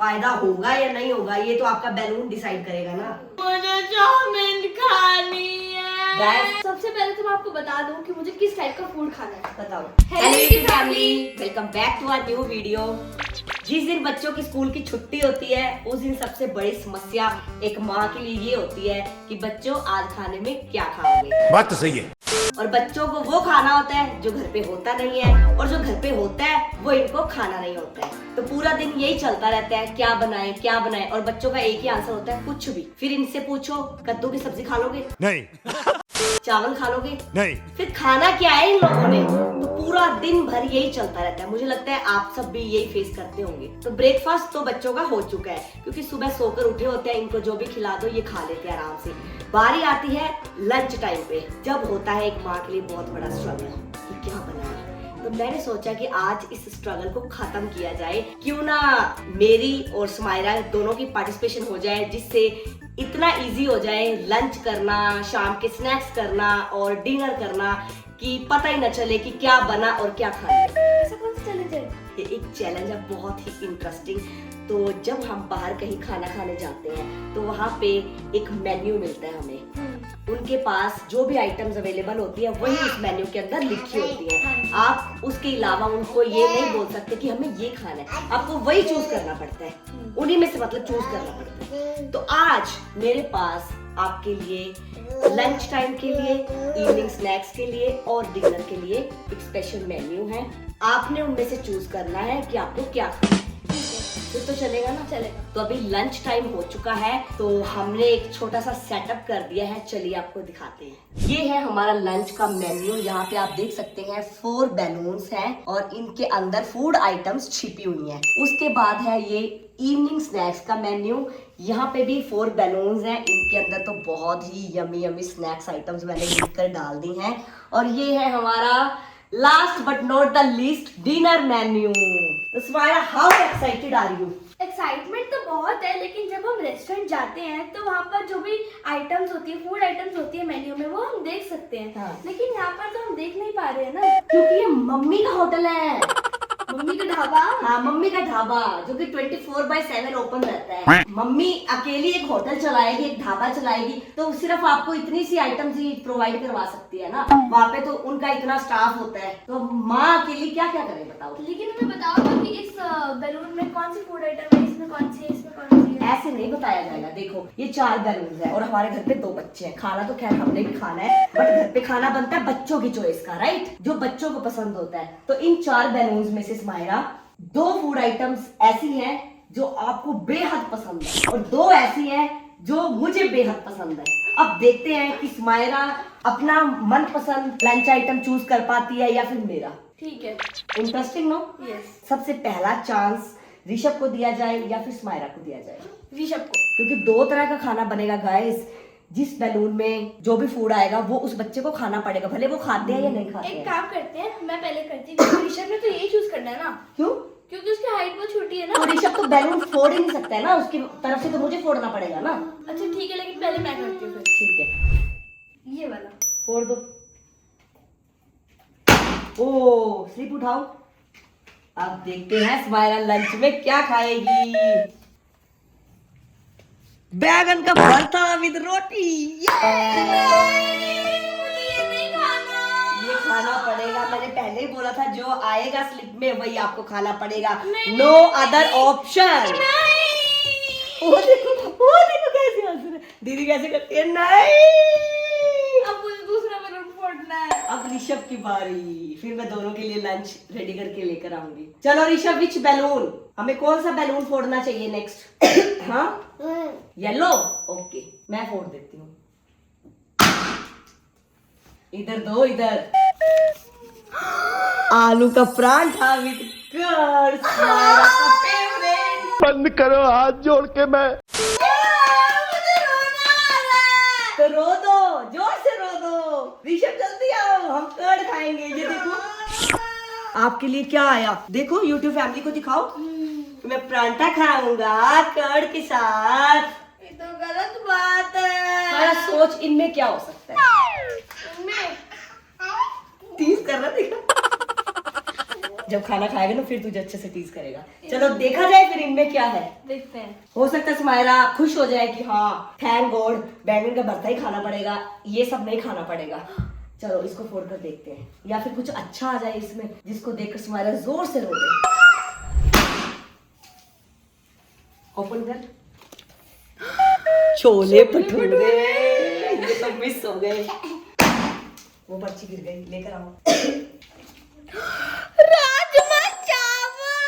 फायदा होगा या नहीं होगा ये तो आपका बैलून डिसाइड करेगा ना। मुझे चाउमीन खानी है। गाइस सबसे पहले तो मैं आपको बता दूं कि मुझे किस टाइप का फूड खाना है। बताओ। Hello hello family, family, welcome back to our new video. जिस दिन बच्चों की स्कूल की छुट्टी होती है उस दिन सबसे बड़ी समस्या एक माँ के लिए ये होती है कि बच्चों आज खाने में क्या खाओगे। बात तो सही है। और बच्चों को वो खाना होता है जो घर पे होता नहीं है, और जो घर पे होता है वो इनको खाना नहीं होता है। तो पूरा दिन यही चलता रहता है, क्या बनाएं, और बच्चों का एक ही आंसर होता है कुछ भी। फिर इनसे पूछो कद्दू की सब्जी खा लोगे? नहीं चावल खा लोगे? नहीं। फिर खाना क्या है इन लोगों ने? तो पूरा दिन भर यही चलता रहता है। मुझे लगता है आप सब भी यही फेस करते होंगे। तो ब्रेकफास्ट तो बच्चों का हो चुका है क्योंकि सुबह सोकर उठे होते हैं, इनको जो भी खिला दो ये खा लेते हैं आराम से। बारी आती है लंच टाइम पे, जब होता है एक माँ के लिए बहुत बड़ा स्ट्रगल कि क्या बनाए। तो मैंने सोचा कि आज इस स्ट्रगल को खत्म किया जाए। क्यों ना मेरी और स्माइरा दोनों की पार्टिसिपेशन हो जाए, जिससे इतना इजी हो जाए लंच करना, शाम के स्नैक्स करना और डिनर करना कि पता ही न चले कि क्या बना और क्या खाना। ऐसा कौन सा चैलेंज है? ये एक चैलेंज है बहुत ही इंटरेस्टिंग। तो जब हम बाहर कहीं खाना खाने जाते हैं तो वहाँ पे एक मेन्यू मिलता है हमें। उनके पास जो भी आइटम्स अवेलेबल होती है वही उस मेन्यू के अंदर लिखी होती है। आप उसके अलावा उनको ये नहीं बोल सकते कि हमें ये खाना है, आपको वही चूज करना पड़ता है, उन्हीं में से मतलब चूज करना पड़ता है। तो आज मेरे पास आपके लिए लंच टाइम के लिए, इवनिंग स्नैक्स के लिए और डिनर के लिए एक स्पेशल मेन्यू है। आपने उनमें से चूज करना है कि आपको क्या खाना है। फिर तो चलेगा ना? चलेगा। तो अभी लंच टाइम हो चुका है तो हमने एक छोटा सा सेटअप कर दिया है, चलिए आपको दिखाते हैं। ये है हमारा लंच का मेन्यू। यहाँ पे आप देख सकते हैं 4 बैलून्स हैं और इनके अंदर फूड आइटम्स छिपी हुई हैं। उसके बाद है ये इवनिंग स्नैक्स का मेन्यू। यहाँ पे भी 4 बैलून्स हैं, इनके अंदर तो बहुत ही यमी यमी स्नैक्स आइटम्स मैंने लिखकर डाल दी हैं। और ये है हमारा last but not the least dinner menu. तो Smaila, how excited are you? Excitement तो बहुत है, लेकिन जब हम रेस्टोरेंट जाते हैं तो वहाँ पर जो भी आइटम्स होती है, फूड आइटम्स होती है मेन्यू में, वो हम देख सकते हैं। हाँ। लेकिन यहाँ पर तो हम देख नहीं पा रहे हैं ना, क्योंकि ये मम्मी का होटल है। मम्मी का ढाबा। हाँ, मम्मी का ढाबा जो कि 24/7 ओपन रहता है। मम्मी अकेली एक होटल चलाएगी, एक ढाबा चलाएगी, तो सिर्फ आपको इतनी सी आइटम्स ही प्रोवाइड करवा सकती है ना। वहाँ पे तो उनका इतना स्टाफ होता है, तो माँ अकेली क्या क्या करे बताओ। लेकिन हमें बताओ ना कि इस बैलून में कौन सी फूड आइटम है, इसमें कौन सी है, इसमें कौन सी है। ऐसे नहीं बताया जाएगा। देखो ये 4 बैलून है और हमारे घर पे 2 बच्चे हैं। खाना तो खैर हमने भी खाना है, बट घर पे खाना बनता है बच्चों की चॉइस का, राइट, जो बच्चों को पसंद होता है। तो इन 4 बैलून में से स्माइरा 2 फूड आइटम्स ऐसी हैं जो आपको बेहद पसंद है और 2 ऐसी हैं जो मुझे बेहद पसंद है। अब देखते हैं कि स्माइरा अपना मनपसंद लंच आइटम चूज कर पाती है या फिर मेरा। ठीक है। Interesting no? यस। सबसे पहला चांस ऋषभ को दिया जाए या फिर स्माइरा को दिया जाए? ऋषभ को। क्योंकि 2 तरह का खाना बनेगा गाइस। जिस बैलून में जो भी फूड आएगा वो उस बच्चे को खाना पड़ेगा, भले वो खाते हैं या नहीं खाते एक हैं। काम करते हैं, मैं पहले करती हूँ। ऋषभ ने तो यही चूज करना है ना, क्यों? क्योंकि उसकी हाइट बहुत छोटी है तो ना। ऋषभ तो बैलून फोड़ ही नहीं सकता है ना, उसकी तरफ से तो मुझे फोड़ना पड़ेगा ना। अच्छा ठीक है, लेकिन पहले मैं करती हूँ फिर। ठीक है, ये वाला फोड़ दो। ओ स्लिप उठाओ। अब देखते हैं स्माइला लंच में क्या खाएगी। बैगन का भरता विद रोटी। मुझे ये नहीं खाना। ये खाना पड़ेगा, मैंने पहले ही बोला था जो आएगा स्लिप में वही आपको खाना पड़ेगा। नहीं, नो अदर ऑप्शन। वो देखो कैसे हंस रहे। दीदी कैसे करती है? नहीं। अब मुझे दूसरा बैलून फोड़ना है। अब ऋषभ की बारी, फिर मैं दोनों के लिए लंच रेडी करके लेकर आऊंगी। चलो ऋषभ, विच बैलून? हमें कौन सा बैलून फोड़ना चाहिए नेक्स्ट? हाँ, येलो। ओके, मैं फोड़ देती हूँ। इधर दो, इधर। आलू का परांठा विद कर्ड, स्माइला का फेवरेट। बंद करो हाथ जोड़ के मैं। मुझे रोना आ रहा है। तो रो दो, जोर से रो दो। ऋषभ जल्दी आओ, हम कर्ड खाएंगे। ये देखो आपके लिए क्या आया, देखो YouTube फैमिली को दिखाओ। मैं परांठा खाऊंगा कर्ड के साथ। ये तो गलत बात है। थोड़ा सोच, इनमें क्या हो सकता है? मैं तीस कर रहा, देखा। जब खाना खाएगा ना फिर तुझे अच्छे से टीज करेगा। चलो देखा जाए फिर इनमें क्या है। देखते हैं। हो सकता है सुमायरा खुश हो जाए कि हाँ थैंक गॉड बैंगन का भरता ही खाना पड़ेगा, ये सब नहीं खाना पड़ेगा। चलो इसको फोड़ कर देखते हैं, या फिर कुछ अच्छा आ जाए इसमें जिसको देखकर सुमायरा जोर से रो दे। ओपन कर। छोले भटूरे, ये तो मिस हो गए। वो पर्ची गिर गई, लेकर आओ। राजमा चावल।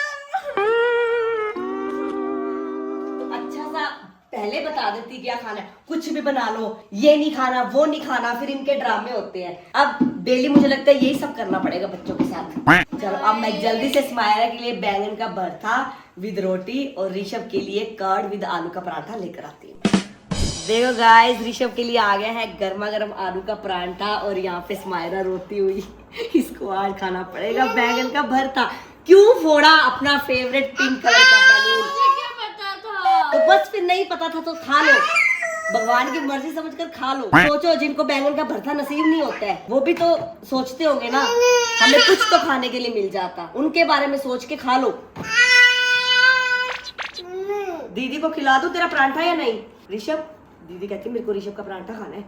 तो अच्छा सा पहले बता देती क्या खाना है, कुछ भी बना लो, ये नहीं खाना वो नहीं खाना, फिर इनके ड्रामे होते हैं। अब डेली मुझे लगता है यही सब करना पड़ेगा बच्चों के साथ। चलो अब मैं जल्दी से सुमायरा के लिए बैंगन का भरता विद रोटी और ऋषभ के लिए कर्ड विद आलू का पराठा लेकर आती हूँ। देखो गाइस, ऋषभ के लिए आ गया है गर्मा गर्म आलू का पराठा और यहाँ पे सुमायरा रोती हुई इसको आज खाना पड़ेगा बैंगन का भरता। क्यों फोड़ा अपना फेवरेट पिंक कलर का बैलून? मुझे क्या पता था? तो बस फिर नहीं पता था तो खा लो, भगवान की मर्जी समझकर खा लो। सोचो जिनको बैंगन का भरता नसीब नहीं होता है वो भी तो सोचते होंगे ना हमें कुछ तो खाने के लिए मिल जाता, उनके बारे में सोच के खा लो। दीदी को खिला दूं तेरा पराठा या नहीं? ऋषभ, दीदी कहती मेरे को ऋषभ का पराठा खाना है।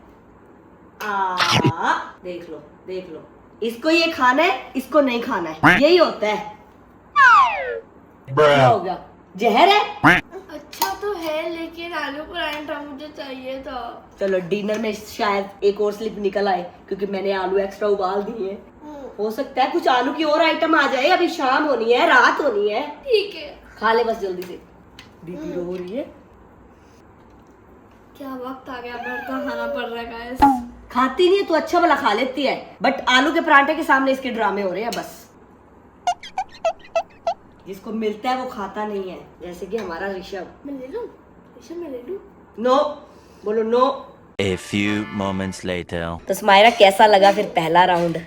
देख लो देख लो, इसको ये खाना है इसको नहीं खाना है, यही होता है। क्या हो गया, जहर है? अच्छा तो है लेकिन आलू पराठा मुझे चाहिए था। चलो डिनर में शायद एक और स्लिप निकल आए क्योंकि मैंने आलू एक्स्ट्रा उबाल दिए हैं। हो सकता है कुछ आलू की और आइटम आ जाए, अभी शाम होनी है रात होनी है। ठीक है, खा ले बस जल्दी से। दीदी रो रही है। क्या वक्त आ गया, भरता खाना पड़ रहा है गाइस। खाती नहीं है तो अच्छा भला खा लेती है, बट आलू के पराठे के सामने इसके ड्रामे हो रहे हैं बस। जिसको मिलता है वो खाता नहीं है, जैसे कि हमारा ऋषभ। मैं ले लूं? ऋषभ मैं ले लूं? नो बोलो no. A few moments later. तो सुमायरा कैसा लगा फिर पहला राउंड?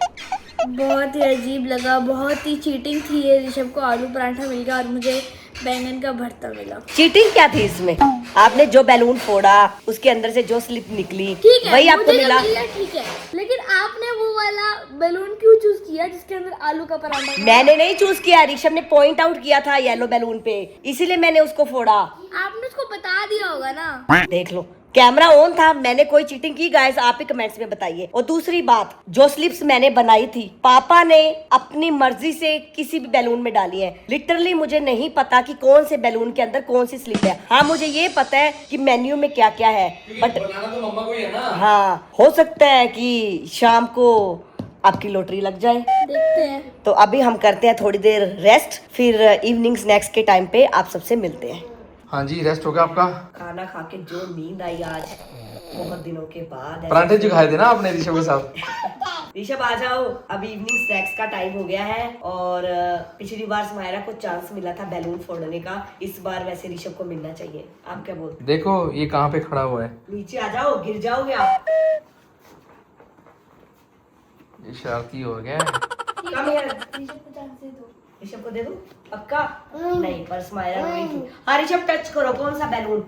बहुत ही अजीब लगा, बहुत ही चीटिंग थी ये। ऋषभ को आलू पराठा मिल गया और मुझे बैंगन का भरता मिला। चीटिंग क्या थी इसमें? आपने जो बैलून फोड़ा उसके अंदर से जो स्लिप निकली ठीक है, वही आपको मुझे मिला। ठीक है, लेकिन आपने वो वाला बैलून क्यों चूज किया जिसके अंदर आलू का पराठा था? मैंने नहीं चूज किया, ऋषभ ने पॉइंट आउट किया था येलो बैलून पे, इसीलिए मैंने उसको फोड़ा। आपने उसको बता दिया होगा ना। देख लो कैमरा ऑन था, मैंने कोई चीटिंग की गाइस आप ही कमेंट्स में बताइए। और दूसरी बात, जो स्लिप्स मैंने बनाई थी पापा ने अपनी मर्जी से किसी भी बैलून में डाली है। लिटरली मुझे नहीं पता कि कौन से बैलून के अंदर कौन सी स्लिप है। हाँ मुझे ये पता है कि मेन्यू में क्या क्या है, बट बनाना तो मम्मा को ही है ना। हाँ हो सकता है कि शाम को आपकी लॉटरी लग जाए। देखते हैं। तो अभी हम करते हैं थोड़ी देर रेस्ट, फिर इवनिंग स्नैक्स के टाइम पे आप सबसे मिलते हैं। हाँ जी, रेस्ट हो गया आपका? खाना खा के जो नींद आई आज बहुत दिनों के बाद। पराठे जो खाए थे ना आपने ऋषभ के साथ। ऋषभ आ जाओ, अभी इवनिंग स्नैक्स का टाइम हो गया है। और पिछली बार सुमायरा को चांस मिला था बैलून फोड़ने का, इस बार वैसे ऋषभ को मिलना चाहिए। आप क्या बोलते? देखो ये कहाँ पे खड़ा हुआ है। नीचे आ जाओ, गिर जाओगे आप। ये शरारती हो गया। Come here. ऋषभ को चांस दे दो। ऋषभ को दे दूं? पक्का? नहीं पर सुमायरा रोएगी। हाँ ऋषभ टच करो, कौन सा बैलून?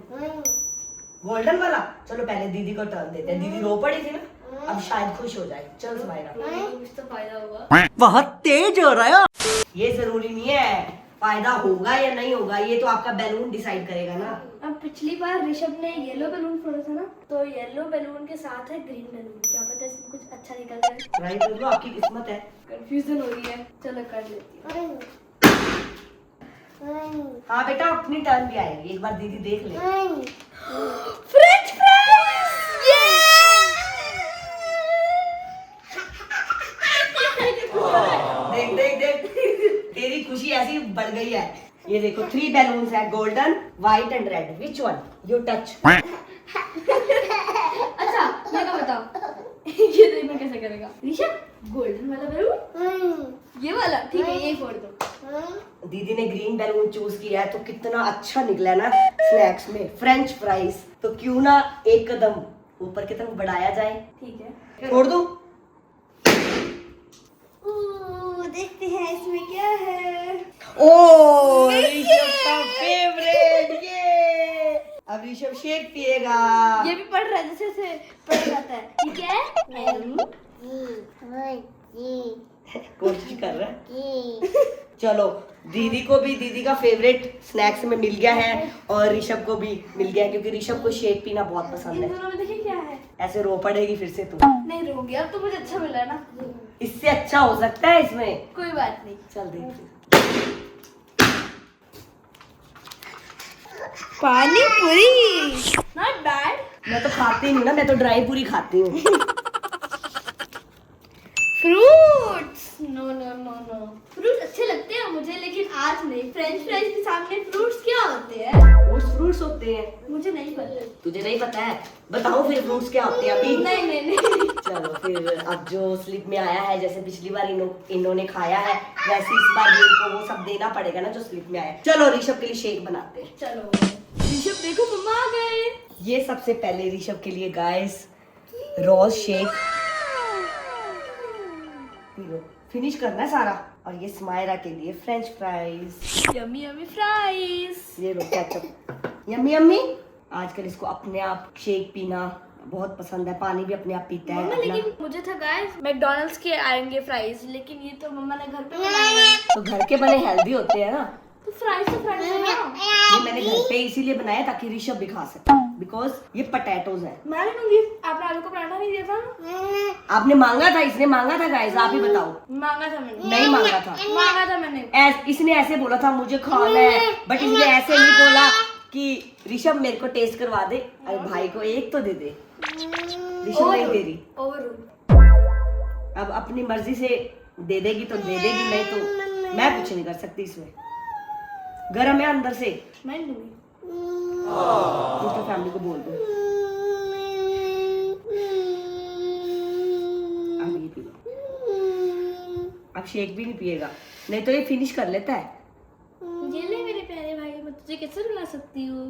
गोल्डन वाला। चलो पहले दीदी को टर्न देते हैं, दीदी रो पड़ी थी ना, अब शायद खुश हो जाए। चल सुमायरा। कुछ तो फायदा होगा। बहुत तेज हो रहा है। ये जरूरी नहीं है फायदा होगा या नहीं होगा, ये तो आपका बैलून डिसाइड करेगा ना। अब पिछली बार ऋषभ ने येलो बैलून फोड़ा था ना, तो येलो बैलून के साथ है ग्रीन बैलून। क्या पता इसमें कुछ अच्छा निकल जाए। ट्राई कर लो, आपकी किस्मत है। कंफ्यूजन हो रही है, चलो कर लेती हूँ। हाँ बेटा अपनी टर्न भी आएगी, एक बार दीदी देख ले। French fries! देख देख देख तेरी खुशी ऐसी बढ़ गई है। ये देखो 3 बैलून्स है, golden white and red. Which one you touch? अच्छा मैं क्या बताऊँ ये देखना कैसे करेगा ऋषभ? गोल्डन वाला बैलून, ये वाला ठीक है, ये फोड़ दो। दीदी ने ग्रीन बैलून चूज किया है तो कितना अच्छा निकला ना स्नैक्स में फ्रेंच फ्राइज। तो क्यों ना एक कदम ऊपर की तरफ बढ़ाया जाए। ठीक है, छोड़ दो। देखते हैं इसमें क्या है। ओ ऋषभ का फेवरेट, ये अब ऋषभ शेक पिएगा। ये भी पढ़ रहा है जैसे से पढ़ जाता है। ठीक है, कोशिश कर रहा है। चलो दीदी को भी दीदी का फेवरेट स्नैक्स में मिल गया है और ऋषभ को भी मिल गया है, क्योंकि ऋषभ को शेक पीना बहुत पसंद इन है। दोनों में देखिए क्या है। ऐसे रो पड़ेगी फिर से तू। नहीं रोगी, अब तो मुझे अच्छा मिला ना। इससे अच्छा हो सकता है इसमें। कोई बात नहीं। चल देख। पानी पूरी नॉट बैड। मैं तो खाती नहीं ना, मैं तो ड्राई पूरी खाती हूँ। Fruits no no no no, fruits अच्छे लगते हैं मुझे, लेकिन आज नहीं। फ्रेंच फ्राइज के सामने फ्रूट्स क्या होते हैं? फ्रूट्स होते हैं, मुझे नहीं पता। तुझे नहीं पता है? बताओ फिर फ्रूट्स क्या होते हैं अभी। नहीं नहीं नहीं। चलो फिर अब जो स्लिप में आया है, जैसे पिछली बार इन्होंने खाया है, वैसे इस बार भी इनको वो सब देना पड़ेगा ना जो स्लिप में आया है। चलो ऋषभ के लिए शेक बनाते हैं। चलो ऋषभ देखो मम्मा आ गए। ये सबसे पहले ऋषभ के लिए गाइस रोज शेक फिनिश करना है सारा। और ये स्मायरा के लिए French fries. Yummy yummy fries. ये लो केचप। Yummy yummy. आजकल इसको अपने आप शेक पीना बहुत पसंद है, पानी भी अपने आप पीता है मम्मा अपना। लेकिन मुझे था गाइस मैकडॉनल्ड्स के आएंगे फ्राइज, लेकिन ये तो मम्मा ने घर पे बनाए हैं। तो घर के बने हेल्दी होते हैं ना। तो फ्राइज है ना। ये मैंने घर पे इसीलिए बनाया ताकि ऋषभ भी खा सके, बिकॉज ये पटेटोज है। मैं नहीं लूंगी, आपने आलू का पराठा नहीं दिया था? आपने मांगा था, इसने मांगा था गाइस, आप ही बताओ। मांगा था मैंने। नहीं मांगा था। मांगा था मैंने। इसने ऐसे बोला था मुझे खाना है, बट इसने ऐसे नहीं बोला कि ऋषभ मेरे को टेस्ट करवा दे। अरे भाई को एक तो दे दे। ऋषभ नहीं दे रही। ओवर। अब अपनी मर्जी से दे देगी तो दे देगी, नहीं तो मैं कुछ नहीं कर सकती इसमें। गरम है अंदर से। मैं नहीं लूंगी। उसकी फैमिली को बोल दो। अब ये पी लो। अब शेक भी नहीं पिएगा, नहीं तो ये फिनिश कर लेता है। ये ले मेरे प्यारे भाई, मैं तुझे कैसे रुला सकती हूँ?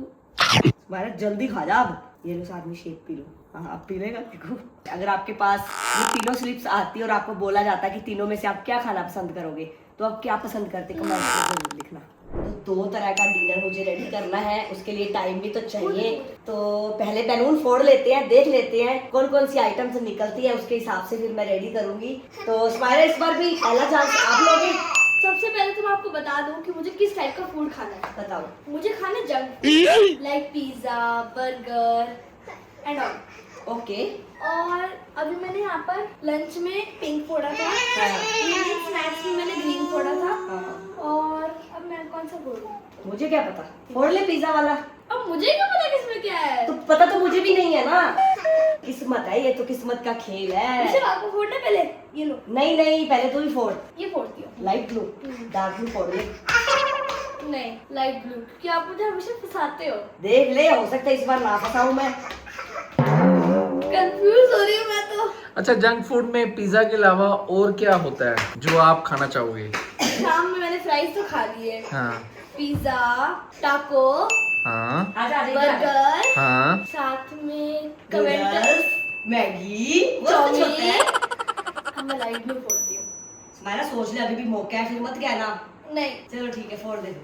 भारत जल्दी खा जा। अब ये लो साथ में शेक पी लो। हाँ अब पी लेगा देखो। अगर आपके पास ये तीनों स्लिप्स आती है और आपको बोला जाता है कि तीनों में से आप क्या खाना पसंद करोगे, तो आप क्या पसंद करते कमेंट में जरूर लिखना। तो 2 तरह का डिनर मुझे रेडी करना है, उसके लिए टाइम भी तो चाहिए। तो पहले बैलून फोड़ लेते हैं, देख लेते हैं कौन कौन सी आइटम्स निकलती है, उसके हिसाब से फिर मैं रेडी करूंगी। तो स्माइला इस बार भी पहला चांस आप लोगे। सबसे पहले तो मैं आपको बता दूं कि मुझे किस टाइप का फूड खाना है। बताओ। मुझे खाना junk like pizza, burger and all. Okay. और अभी मैंने यहाँ पर लंच में पिंक फोड़ा था, इवनिंग स्नैक्स में मैंने ग्रीन फोड़ा था, और अब मैं कौन सा फोड़ूं? मुझे क्या पता, फोड़ ले पिज्जा वाला। अब मुझे क्या पता किसमें क्या है? तो पता तो मुझे भी नहीं है ना। किस्मत है, ये तो किस्मत का खेल है। ऋषभ आपको फोड़ना है पहले। ये लो। नहीं नहीं, पहले तू ही फोड़। ये फोड़ती हूँ। लाइट ब्लू, डार्क ब्लू फोड़ ले। नहीं लाइट ब्लू, क्योंकि आप मुझे हमेशा फंसाते हो। देख ले, हो सकता है इस बार ना फंसाऊं मैं। कंफ्यूज हो रही हूँ मैं तो। अच्छा, जंक फूड में पिज्जा के अलावा और क्या होता है जो आप खाना चाहोगे? शाम में मैंने फ्राइज तो खा लिए। हाँ पिज्जा, टाको, हाँ आजा बर्गर, हाँ। साथ में कमेंटर्स, मैगी, वो सब कुछ होता है। अब मैं लाइट ब्लू फोड़ती हूँ। मैंने सोच लिया, अभी भी मौका है, फिर मत कहना। नहीं। चलो ठीक है, फोड़ दे।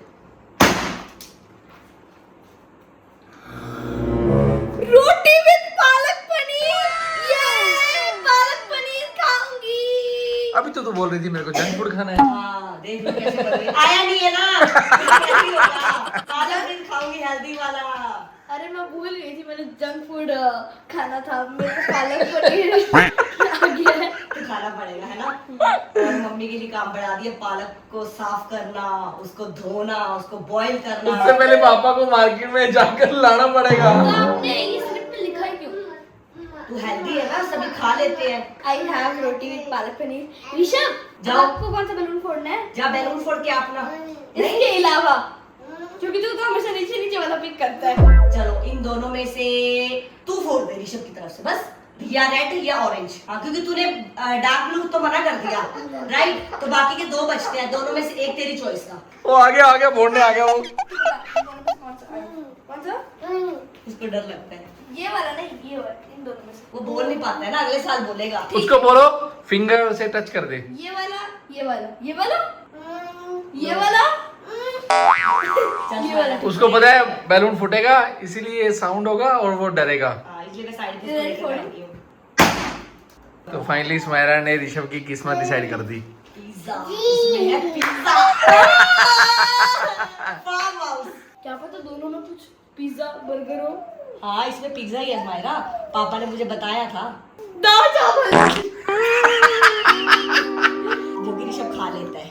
रोटी विद पालक पनीर। ये पालक पनीर खाऊंगी। अभी तो बोल रही थी मेरे को जंक फूड खाना है। हाँ देख लो कैसे बन रही है। आया नहीं है ना, कैसे होगा? पालक दिन खाऊंगी हेल्दी वाला। अरे मैं भूल गई थी, मैंने जंक फूड खाना था, मेरे को पालक पनीर आ गया है। तो खाना पड़ेगा है ना। और मम्मी के लिए काम बढ़ा दिया, पालक को साफ करना, उसको धोना, उसको बॉईल करना। उससे पहले पापा को मार्केट में जाकर लाना पड़ेगा। तो आपने ये स्लिप में लिखा है क्यों? तू हेल्दी है ना, सभी खा लेते हैं। I have roti with palak paneer. Rishabh जाओ। आपको कौन सा बैलून फोड़ना है? जा बैलून फोड़ के अपना। इसके अलावा, क्योंकि तू तो हमेशा नीचे नीचे वाला पिक करता है। चलो इन दोनों में से तू फोड़ दे ऋषभ की तरफ से, बस या रेड या ऑरेंज। हाँ क्योंकि तूने डार्क ब्लू तो मना कर दिया, राइट? तो बाकी के 2 बचते हैं, दोनों में से एक तेरी चॉइस का। वो आ गया फोड़ने आ गया वो। कौन सा? उसको डर लगता है, ये वाला नहीं, ये वाला, इन दोनों में से। वो बोल नहीं पाता है ना, अगले साल बोलेगा। उसको बोलो फिंगर से टच कर दे। ये वाला, ये वाला, ये वाला, ये वाला, चल ये वाला। उसको पता है बैलून फूटेगा इसीलिए साउंड होगा और वो डरेगा। हाँ, इसलिए मैं साइड ये पे फोड़। बैठी हूँ। तो फाइनली स्मायरा ने ऋषभ की किस्मत डिसाइड कर दी। पिज्जा, इसमें है पिज्जा। Farm house. क्या पता दोनों में कुछ पिज्जा बर्गर हो। हाँ इसमें पिज्जा ही है हमारा, पापा ने मुझे बताया था। दाल चावल। जो कि ऋषभ खा लेता है।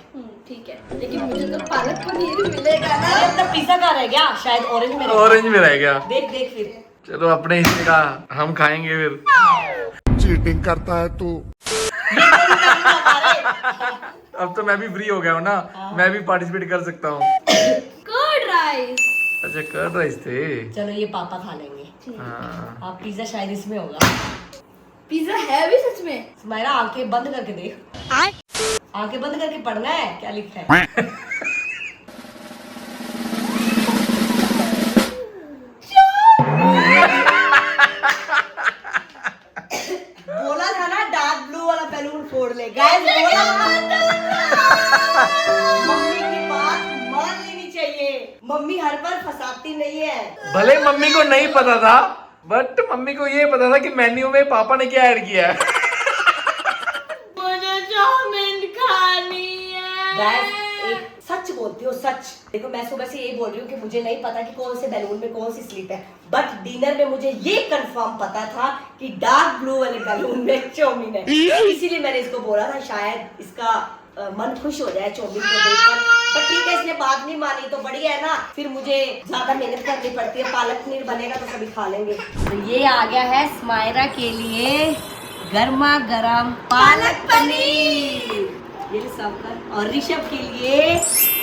ठीक है, लेकिन मुझे तो पालक पनीर मिलेगा ना। अरे अपना पिज्जा कहाँ रह गया? शायद ऑरेंज में रह गया। ऑरेंज में रह गया। देख देख फिर। चलो अपने हिस्से का हम खाएंगे फिर। चीटिंग करता है तू। अब तो मैं भी फ्री हो गया हूँ ना, मैं भी पार्टिसिपेट कर सकता हूँ। Curd rice. अच्छा कर रहे थे। चलो ये पापा खा लेंगे। हाँ। आप पिज्जा शायद इसमें होगा। पिज्जा है भी सच में? मेरा आंखें बंद करके देख। आंखें बंद करके पढ़ना है क्या लिखा है। बोला था ना डार्क ब्लू वाला बैलून फोड़ ले। गाइस बोला मम्मी की बात मान लेनी चाहिए। मम्मी हर बार फंसाती नहीं है। भले मम्मी को नहीं पता था, बट मम्मी को ये पता था कि मेन्यू में पापा ने क्या ऐड किया है। मुझे चाउमीन खानी है। गाइस एक सच बोलती हूँ, सच। देखो मैं सुबह से यही बोल रही हूँ कि मुझे नहीं पता कि कौन से बैलून में कौन सी स्लिप है, बट डिनर में मुझे ये कंफर्म पता था कि डार्क ब्लू वाले बैलून में चाउमीन है। इसीलिए मैंने इसको बोला था, शायद इसका मन खुश हो जाए चाउमीन को देखकर। पर ठीक है, इसने बात नहीं मानी तो बढ़िया है ना। फिर मुझे ज्यादा मेहनत करनी पड़ती है। पालक पनीर बनेगा तो सभी खा लेंगे। तो ये आ गया है स्माइरा के लिए गर्मा गर्म पालक पनीर। ये सब कर। और ऋषभ के लिए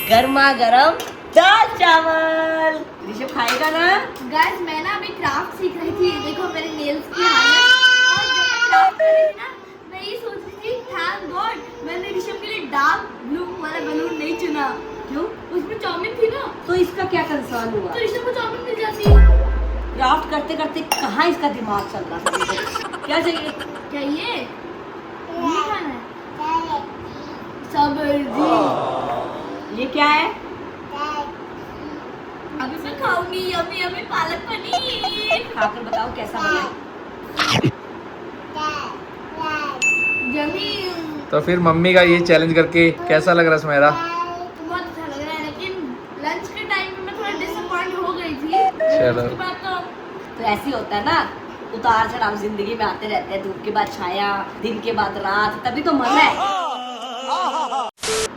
गर्मा गर्म दाल चावल। ऋषभ खाएगा ना? गाइस मैं ना अभी क्राफ्ट सीख रही थी। देखो मेरे नेल्स की हालत। और जब मैं क्राफ्ट कर रही थी ना, मैं ये सोच रही थी थैंक गॉड मैंने ऋषभ के लिए डार्क ब्लू वाला बैलून नहीं चुना। क्यों? उसमें चाउमीन थी ना, तो इसका क्या कंसर्न हुआ? तो ऋषभ को चाउमीन मिल जाती। क्राफ्ट करते करते कहाँ इसका दिमाग चल रहा था। क्या चाहिए? क्या ये खाना है? सब्जी। ये क्या है? अभी मैं खाऊंगी यम्मी यम्मी पालक पनीर। खाकर बताओ कैसा बना है। यम्मी। तो फिर मम्मी का ये चैलेंज करके कैसा लग रहा है स्माइरा? बहुत अच्छा लग रहा है, लेकिन लंच के टाइम में मैं थोड़ा डिसअपॉइंट हो गई थी। चलो। उसके बाद तो ऐसे ही होता है ना, उतार चढ़ाव जिंदगी में आते रहते हैं। धूप के बाद छाया, दिन के बाद रात, तभी तो मन है।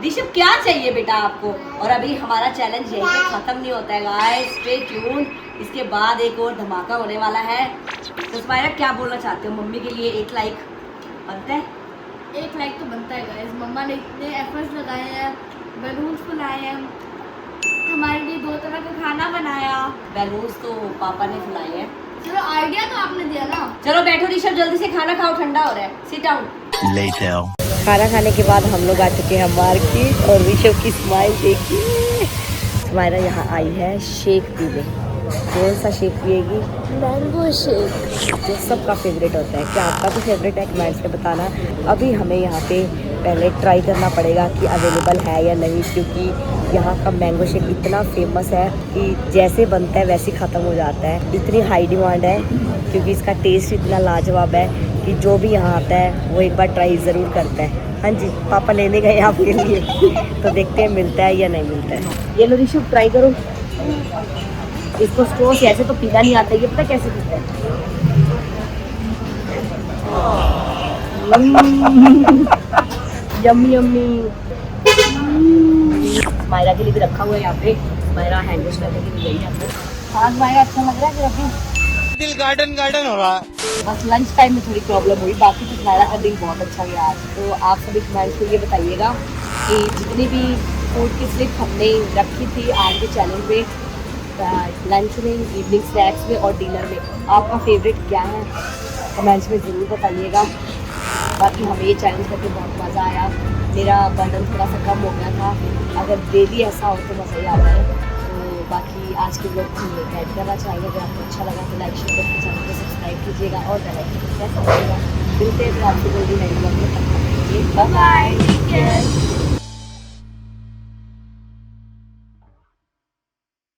ऋषभ क्या चाहिए बेटा आपको? और अभी हमारा चैलेंज यहीं पे खत्म नहीं होता है गाइस, स्टे ट्यून। इसके बाद एक और धमाका होने वाला है। तो स्माइरा क्या बोलना चाहते हो? मम्मी के लिए 1 लाइक बनता है? 1 लाइक तो बनता है गाइस। मम्मा ने इतने एफर्ट्स लगाए हैं, बैलून्स फुलाए हैं, हमारे लिए 2 तरह का खाना बनाया। बैलून्स तो पापा ने फुलाए हैं। चलो आइडिया तो आपने दिया ना। चलो बैठो ऋषभ, जल्दी से खाना खाओ, ठंडा हो रहा है। Sit down. Later. खाना खाने के बाद हम लोग आ चुके हैं मार्केट और ऋषभ की स्माइल देखिए। स्माइरा यहाँ आई है शेक पीने। कौन सा शेक पिएगी? मैंगो शेक, जो सबका फेवरेट होता है। क्या आपका भी फेवरेट है? कमेंट्स में बताना। अभी हमें यहाँ पे पहले ट्राई करना पड़ेगा कि अवेलेबल है या नहीं, क्योंकि यहाँ का मैंगो शेक इतना फेमस है कि जैसे बनता है वैसे ख़त्म हो जाता है। इतनी हाई डिमांड है क्योंकि इसका टेस्ट इतना लाजवाब है कि जो भी यहाँ आता है वो एक बार ट्राई ज़रूर करता है। हाँ जी, पापा लेने गए आपके लिए। तो देखते हैं मिलता है या नहीं मिलता है। ये लो ऋषभ, ट्राई करो। इसको स्ट्रॉ से ऐसे तो पीना नहीं आता, ये पता कैसे पीता है? Yummy yummy. मायरा के लिए भी रखा हुआ है यहाँ पे। मायरा हैंड वॉश करने के लिए यही आता है। आज मायरा अच्छा लग रहा है कि अभी दिल गार्डन गार्डन हो रहा है। बस लंच टाइम में थोड़ी प्रॉब्लम हुई, बाकी तो मायरा का दिन बहुत अच्छा गया आज। तो आप सभी कमेंट्स को ये बताइएगा कि जितनी भी फूड की स्लिप हमने रखी थी आज के चैलेंज में, लंच में, इवनिंग स्नैक्स में और डिनर में, आपका फेवरेट क्या है? कमेंट्स में ज़रूर बताइएगा। बाकी हमें ये चैलेंज करके बहुत मज़ा आया। मेरा बर्डन थोड़ा सा कम हो गया था। अगर डेली ऐसा हो तो मज़ा ही आता है। तो बाकी आज के ब्लॉग को ये ऐड करना चाहेंगे। अगर आपको अच्छा लगा तो लाइक शेयर करके चैनल को सब्सक्राइब कीजिएगा और बेल आइकन को प्रेस करिएगा। मिलते हैं फिर आपसे जल्दी नई ब्लॉग में। Bye bye.